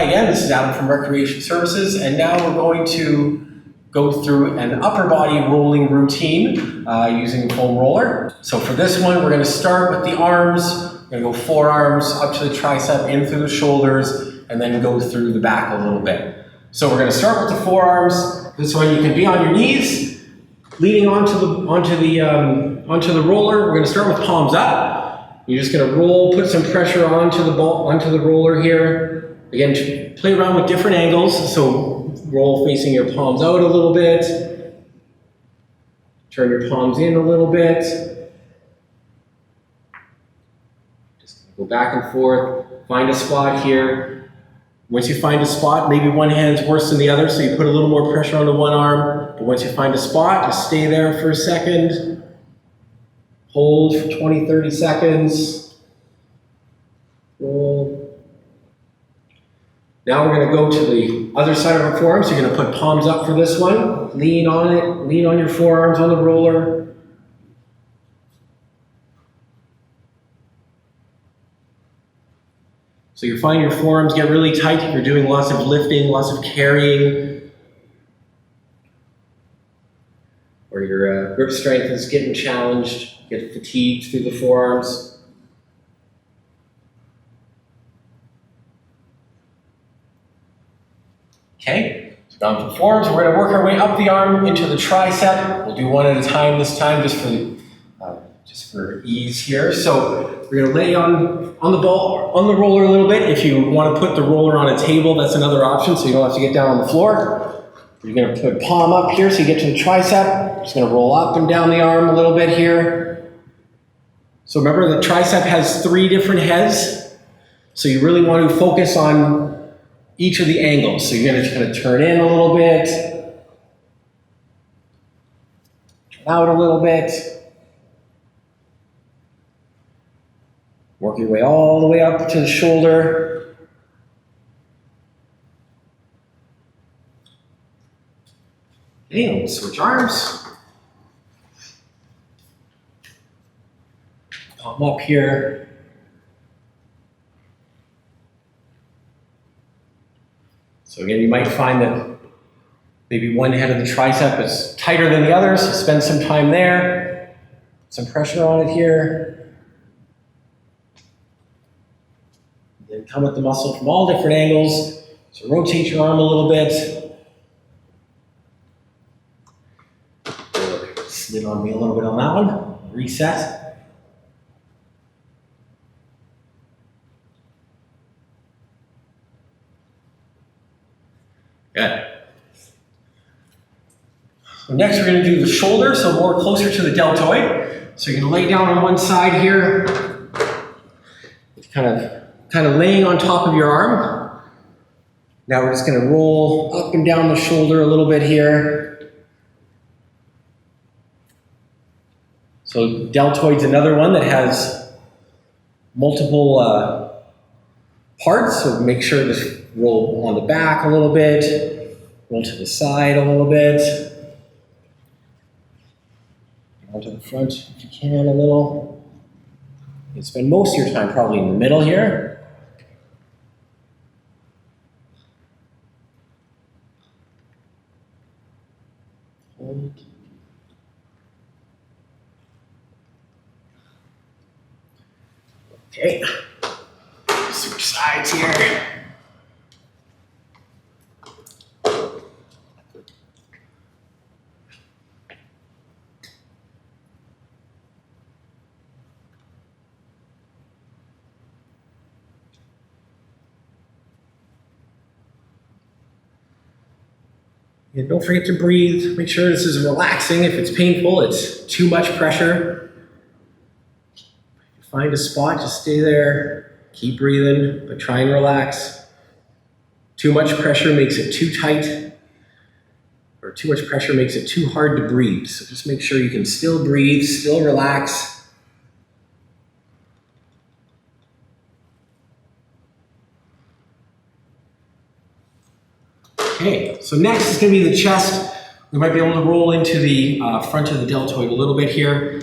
Hi again, this is Adam from Recreation Services, and now we're going to go through an upper body rolling routine using a foam roller. So for this one, we're going to start with the arms. We're going to go forearms up to the tricep, in through the shoulders, and then go through the back a little bit. So we're going to start with the forearms. This one you can be on your knees, leaning onto the roller. We're going to start with palms up. You're just going to roll, put some pressure onto the roller here. Again, play around with different angles. So roll facing your palms out a little bit. Turn your palms in a little bit. Just go back and forth. Find a spot here. Once you find a spot, maybe one hand's worse than the other, so you put a little more pressure onto one arm. But once you find a spot, just stay there for a second. Hold for 20, 30 seconds. Roll. Now we're going to go to the other side of our forearms. So you're going to put palms up for this one. Lean on it. Lean on your forearms on the roller. So you find your forearms get really tight if you're doing lots of lifting, lots of carrying, or your grip strength is getting challenged, get fatigued through the forearms. Okay, so down for forearms, we're going to work our way up the arm into the tricep. We'll do one at a time this time, just for ease here. So we're going to lay on the roller a little bit. If you want to put the roller on a table, that's another option, so you don't have to get down on the floor. You're going to put palm up here so you get to the tricep. Just going to roll up and down the arm a little bit here. So remember, the tricep has 3 different heads, so you really want to focus on each of the angles. So you're just going to turn in a little bit, turn out a little bit, work your way all the way up to the shoulder. Okay, we'll switch arms. Palm up here. So again, you might find that maybe one head of the tricep is tighter than the other, so spend some time there. Some pressure on it here. Then come at the muscle from all different angles. So rotate your arm a little bit. Slid on me a little bit on that one. Reset. Good. So next we're going to do the shoulder, so more closer to the deltoid. So you're going to lay down on one side here, kind of laying on top of your arm. Now we're just going to roll up and down the shoulder a little bit here. So deltoid's another one that has multiple parts, so make sure to roll on the back a little bit, roll to the side a little bit, onto the front if you can a little. You spend most of your time probably in the middle here. Hold. Okay, switch sides here. And don't forget to breathe. Make sure this is relaxing. If it's painful, it's too much pressure. If you find a spot, just stay there. Keep breathing, but try and relax. Too much pressure makes it too tight, or too much pressure makes it too hard to breathe. So just make sure you can still breathe, still relax. Okay, so next is going to be the chest. We might be able to roll into the front of the deltoid a little bit here.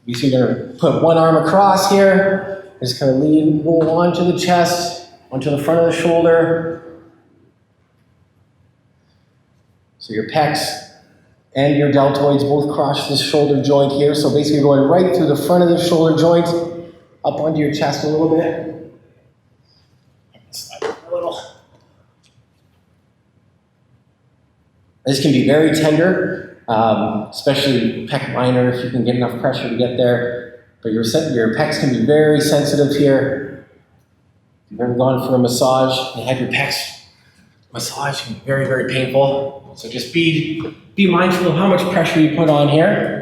We're going to put one arm across here. Just kind of roll onto the chest. onto the front of the shoulder. So your pecs and your deltoids both cross the shoulder joint here. So basically going right through the front of the shoulder joint, up onto your chest a little bit. Slide a little. This can be very tender, especially pec minor if you can get enough pressure to get there. But your pecs can be very sensitive here. If you've ever gone for a massage and had your pecs massaged, it can be very, very painful. So just be mindful of how much pressure you put on here.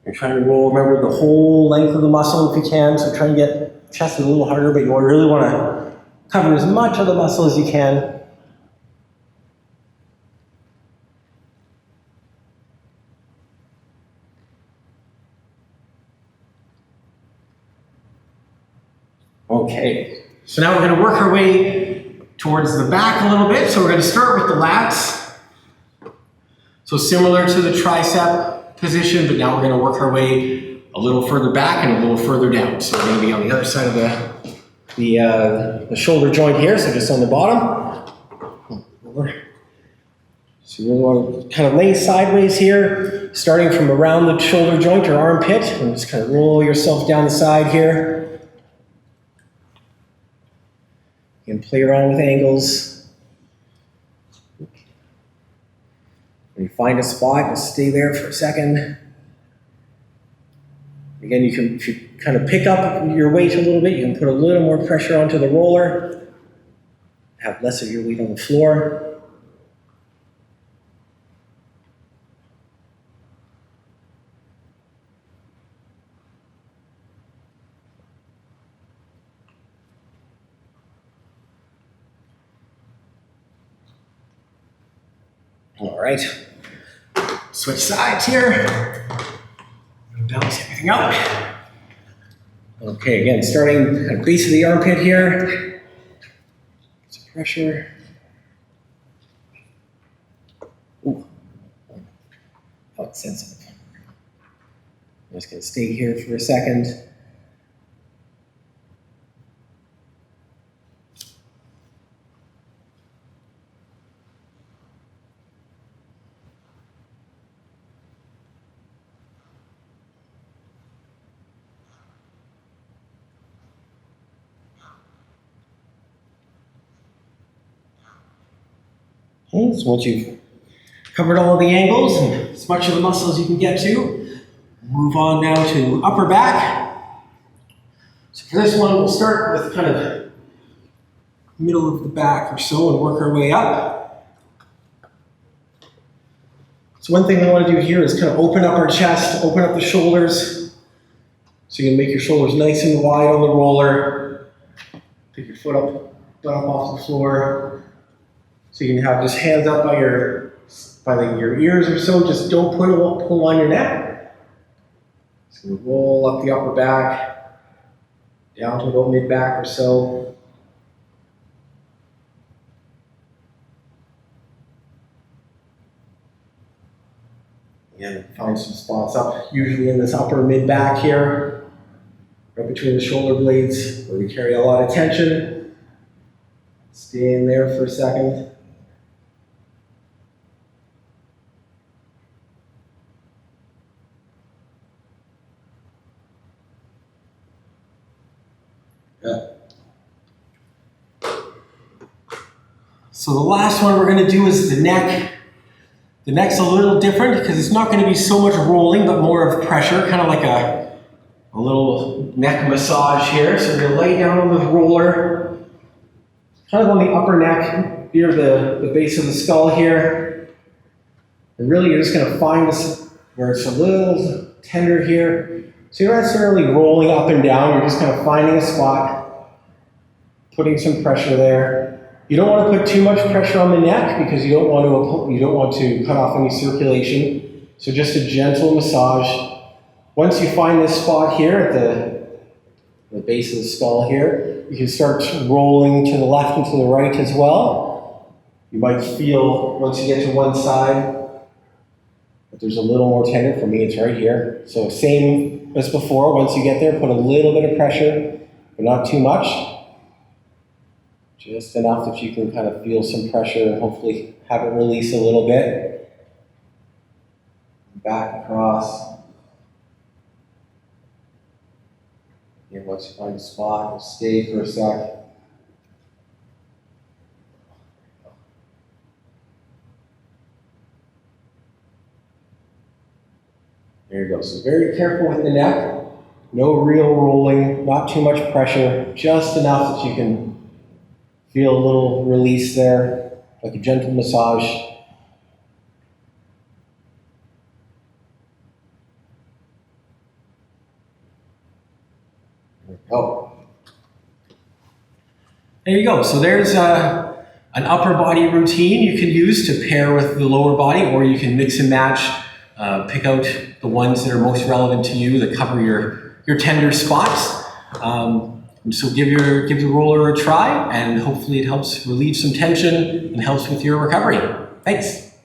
You're trying to roll, remember, the whole length of the muscle if you can, so try and get chest a little harder, but you really want to cover as much of the muscle as you can. Okay, so now we're going to work our way towards the back a little bit. So we're going to start with the lats. So similar to the tricep position, but now we're going to work our way a little further back and a little further down. So we're going to be on the other side of the shoulder joint here, so just on the bottom. So you really want to kind of lay sideways here, starting from around the shoulder joint or armpit, and just kind of roll yourself down the side here. You can play around with angles. When you find a spot, just stay there for a second. Again, if you kind of pick up your weight a little bit, you can put a little more pressure onto the roller, have less of your weight on the floor. All right, switch sides here. Balance everything out. Okay, again, starting at the base of the armpit here. Some pressure. Ooh, oh, it's sensitive. I'm just going to stay here for a second. Okay, so once you've covered all of the angles and as much of the muscle as you can get to, move on now to upper back. So for this one, we'll start with kind of middle of the back or so and work our way up. So one thing I want to do here is kind of open up our chest, open up the shoulders. So you can make your shoulders nice and wide on the roller. Pick your foot up off the floor. So you can have just hands up by your ears or so. Just don't pull on your neck. So roll up the upper back, down to about mid back or so. Again, find some spots up, usually in this upper mid back here, right between the shoulder blades, where we carry a lot of tension. Stay in there for a second. So the last one we're going to do is the neck. The neck's a little different because it's not going to be so much rolling, but more of pressure, kind of like a little neck massage here. So we're going to lay down on the roller, kind of on the upper neck, near the base of the skull here. And really you're just going to find this where it's a little tender here. So you're not necessarily rolling up and down, you're just kind of finding a spot, putting some pressure there. You don't want to put too much pressure on the neck because you don't want to cut off any circulation. So just a gentle massage. Once you find this spot here at the base of the skull here, you can start rolling to the left and to the right as well. You might feel, once you get to one side, that there's a little more tender. For me, it's right here. So same as before, once you get there, put a little bit of pressure, but not too much. Just enough that you can kind of feel some pressure and hopefully have it release a little bit. Back across. Here, once you find a spot, we'll stay for a sec. There you go. So very careful with the neck. No real rolling, not too much pressure, just enough that you can feel a little release there, like a gentle massage. There we go. There you go. So there's an upper body routine you can use to pair with the lower body, or you can mix and match. Pick out the ones that are most relevant to you that cover your tender spots. So give the roller a try, and hopefully it helps relieve some tension and helps with your recovery. Thanks.